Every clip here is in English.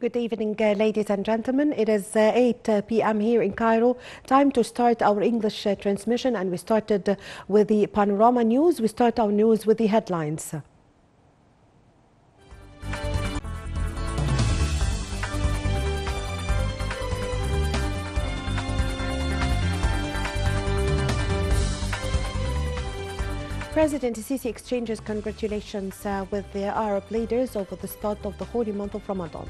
Good evening, ladies and gentlemen. It is 8 p.m. here in Cairo. Time to start our English transmission, and we started with the Panorama News. We start our news with the headlines. President Sisi exchanges congratulations with the Arab leaders over the start of the holy month of Ramadan.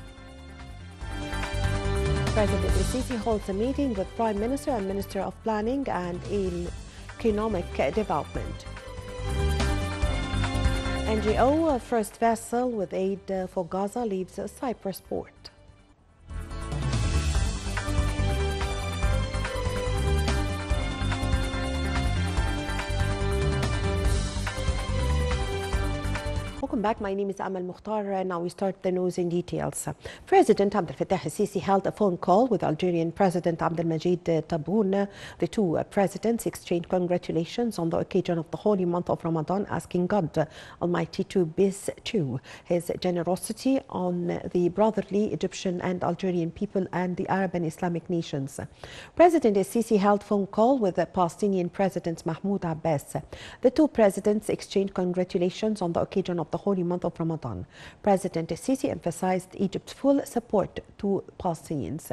President Sisi holds a meeting with Prime Minister and Minister of Planning and Economic Development. NGO first vessel with aid for Gaza leaves Cyprus port. Welcome back. My name is Amal Mukhtar. Now we start the news in details. President Abdel Fattah al-Sisi held a phone call with Algerian President Abdelmajid Tebboune. The two presidents exchanged congratulations on the occasion of the holy month of Ramadan, asking God Almighty to bestow His generosity on the brotherly Egyptian and Algerian people and the Arab and Islamic nations. President al-Sisi held phone call with the Palestinian President Mahmoud Abbas. The two presidents exchanged congratulations on the occasion of the holy month of Ramadan. President al-Sisi emphasized Egypt's full support to Palestinians.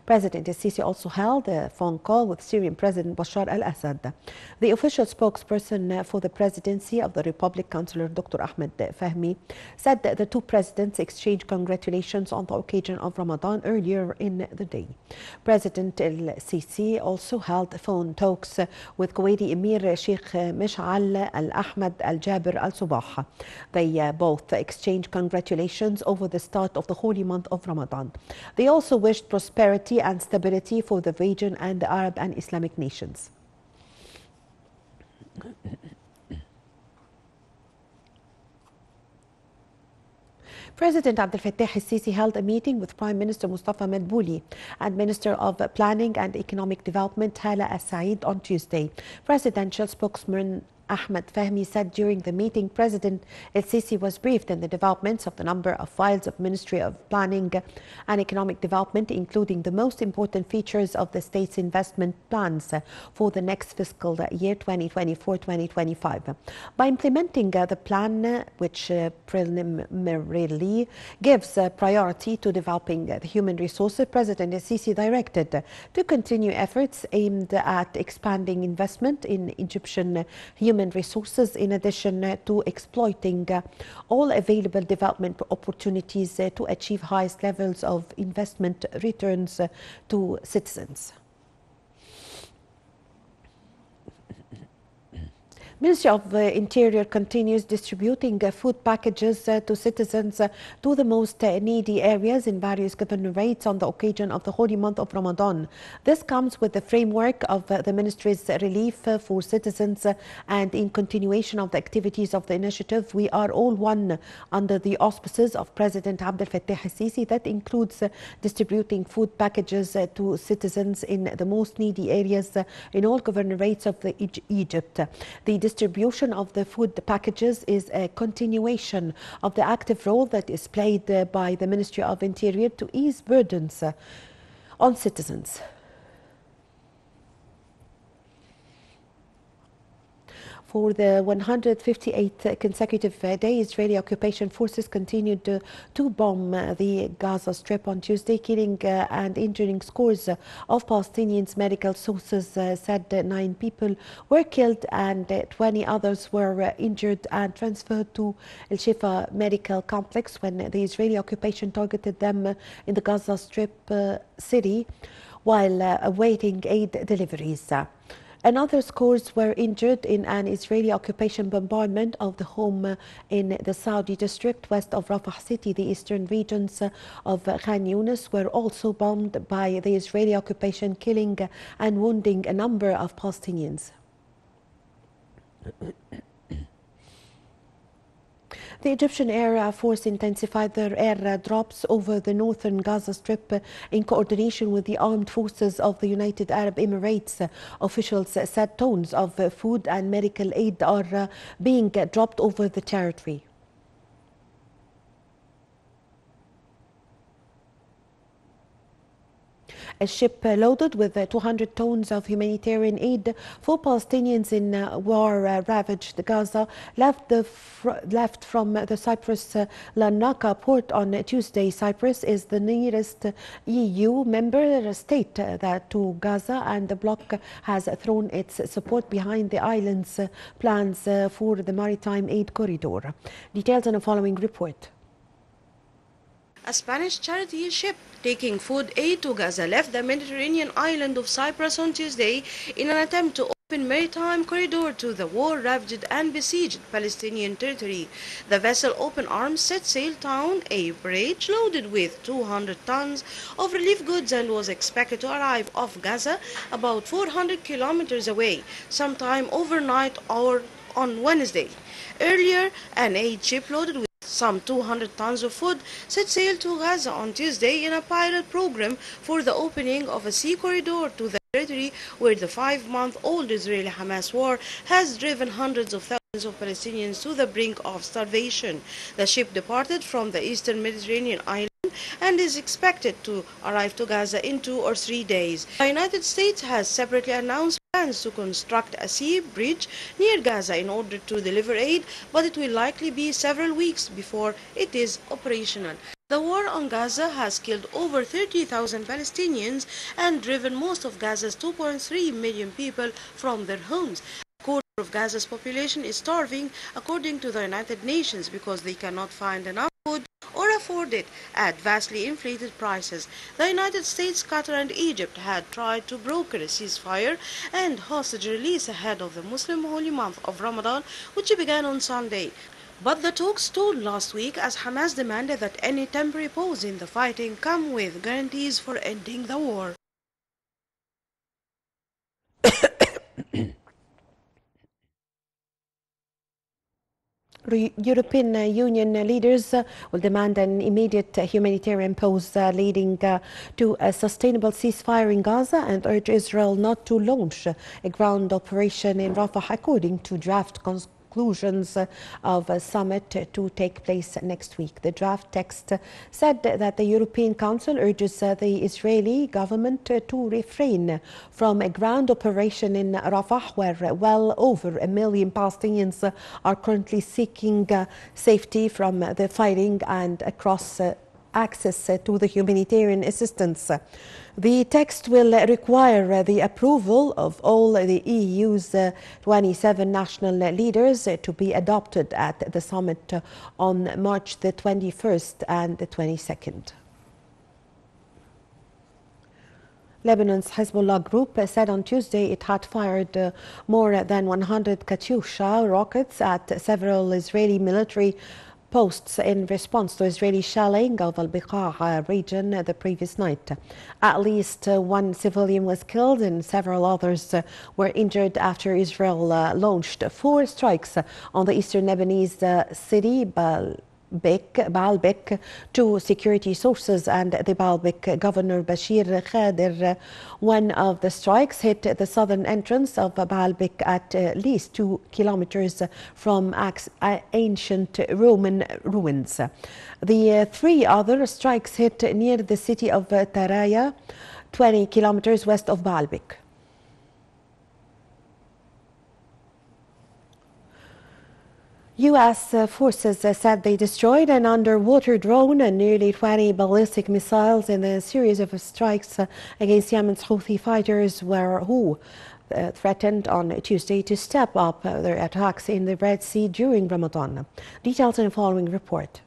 President al-Sisi also held a phone call with Syrian President Bashar al-Assad. The official spokesperson for the presidency of the Republic, Councillor Dr. Ahmed Fahmy, said that the two presidents exchanged congratulations on the occasion of Ramadan earlier in the day. President al-Sisi also held phone talks with Kuwaiti Emir Sheikh Mish'al al-Ahmad al-Jabir al-Subah. They both exchanged congratulations over the start of the holy month of Ramadan. They also wished prosperity and stability for the region and the Arab and Islamic nations. President Abdel Fattah al-Sisi held a meeting with Prime Minister Mustafa Madbouli and Minister of Planning and Economic Development Hala Al-Said on Tuesday. Presidential spokesman Ahmed Fahmy said during the meeting President al-Sisi was briefed on the developments of the number of files of Ministry of Planning and Economic Development, including the most important features of the state's investment plans for the next fiscal year 2024-2025. By implementing the plan, which preliminarily gives priority to developing the human resources, President al-Sisi directed to continue efforts aimed at expanding investment in Egyptian human resources, in addition to exploiting all available development opportunities to achieve highest levels of investment returns to citizens. Ministry of Interior continues distributing food packages to citizens to the most needy areas in various governorates on the occasion of the holy month of Ramadan. This comes with the framework of the ministry's relief for citizens and in continuation of the activities of the initiative We Are All One under the auspices of President Abdel Fattah al-Sisi, that includes distributing food packages to citizens in the most needy areas in all governorates of Egypt. The distribution of the food packages is a continuation of the active role that is played by the Ministry of Interior to ease burdens on citizens. For the 158th consecutive day, Israeli occupation forces continued to bomb the Gaza Strip on Tuesday, killing and injuring scores of Palestinians. Medical sources said 9 people were killed and 20 others were injured and transferred to El Shifa Medical Complex when the Israeli occupation targeted them in the Gaza Strip city while awaiting aid deliveries. Another scores were injured in an Israeli occupation bombardment of the home in the Saudi district west of Rafah city. The eastern regions of Khan Yunis were also bombed by the Israeli occupation, killing and wounding a number of Palestinians. The Egyptian Air Force intensified their air drops over the northern Gaza Strip in coordination with the armed forces of the United Arab Emirates. Officials said tons of food and medical aid are being dropped over the territory. A ship loaded with 200 tons of humanitarian aid for Palestinians in war-ravaged Gaza left from the Cyprus Larnaca port on Tuesday. Cyprus is the nearest EU member state to Gaza, and the bloc has thrown its support behind the island's plans for the maritime aid corridor. Details in the following report. A Spanish charity ship taking food aid to Gaza left the Mediterranean island of Cyprus on Tuesday in an attempt to open maritime corridor to the war-ravaged and besieged Palestinian territory. The vessel Open Arms set sail down a bridge loaded with 200 tons of relief goods and was expected to arrive off Gaza about 400 kilometers away sometime overnight or on Wednesday. Earlier, an aid ship loaded with some 200 tons of food set sail to Gaza on Tuesday in a pilot program for the opening of a sea corridor to the territory where the 5-month-old Israeli-Hamas war has driven hundreds of thousands of Palestinians to the brink of starvation. The ship departed from the eastern Mediterranean island and is expected to arrive to Gaza in 2 or 3 days. The United States has separately announced plans to construct a sea bridge near Gaza in order to deliver aid, but it will likely be several weeks before it is operational. The war on Gaza has killed over 30,000 Palestinians and driven most of Gaza's 2.3 million people from their homes. A quarter of Gaza's population is starving, according to the United Nations, because they cannot find enough food or afford it at vastly inflated prices. The United States, Qatar and Egypt had tried to broker a ceasefire and hostage release ahead of the Muslim holy month of Ramadan, which began on Sunday. But the talks stalled last week as Hamas demanded that any temporary pause in the fighting come with guarantees for ending the war. European Union leaders will demand an immediate humanitarian pause leading to a sustainable ceasefire in Gaza and urge Israel not to launch a ground operation in Rafah, according to draft conclusions of a summit to take place next week. The draft text said that the European Council urges the Israeli government to refrain from a ground operation in Rafah, where well over 1 million Palestinians are currently seeking safety from the fighting and across access to the humanitarian assistance. The text will require the approval of all the EU's 27 national leaders to be adopted at the summit on March the 21st and the 22nd. Lebanon's Hezbollah group said on Tuesday it had fired more than 100 Katyusha rockets at several Israeli military posts in response to Israeli shelling of Al-Biqa region the previous night. At least one civilian was killed and several others were injured after Israel launched 4 strikes on the eastern Lebanese city Baalbek to security sources and the Baalbek governor Bashir Khadir. One of the strikes hit the southern entrance of Baalbek at least 2 kilometers from ancient Roman ruins. The 3 other strikes hit near the city of Taraya, 20 kilometers west of Baalbek. U.S. forces said they destroyed an underwater drone and nearly 20 ballistic missiles in a series of strikes against Yemen's Houthi fighters who threatened on Tuesday to step up their attacks in the Red Sea during Ramadan. Details in the following report.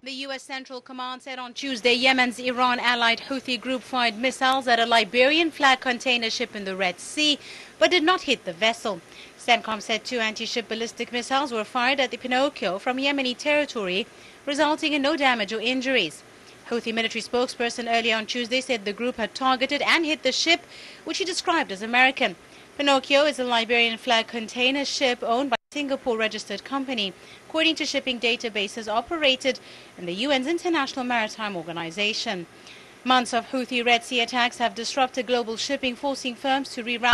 The U.S. Central Command said on Tuesday Yemen's Iran-allied Houthi group fired missiles at a Liberian flag container ship in the Red Sea, but did not hit the vessel. CENTCOM said 2 anti-ship ballistic missiles were fired at the Pinocchio from Yemeni territory, resulting in no damage or injuries. Houthi military spokesperson earlier on Tuesday said the group had targeted and hit the ship, which he described as American. Pinocchio is a Liberian flag container ship owned by a Singapore-registered company, according to shipping databases operated in the UN's International Maritime Organization. Months of Houthi Red Sea attacks have disrupted global shipping, forcing firms to reroute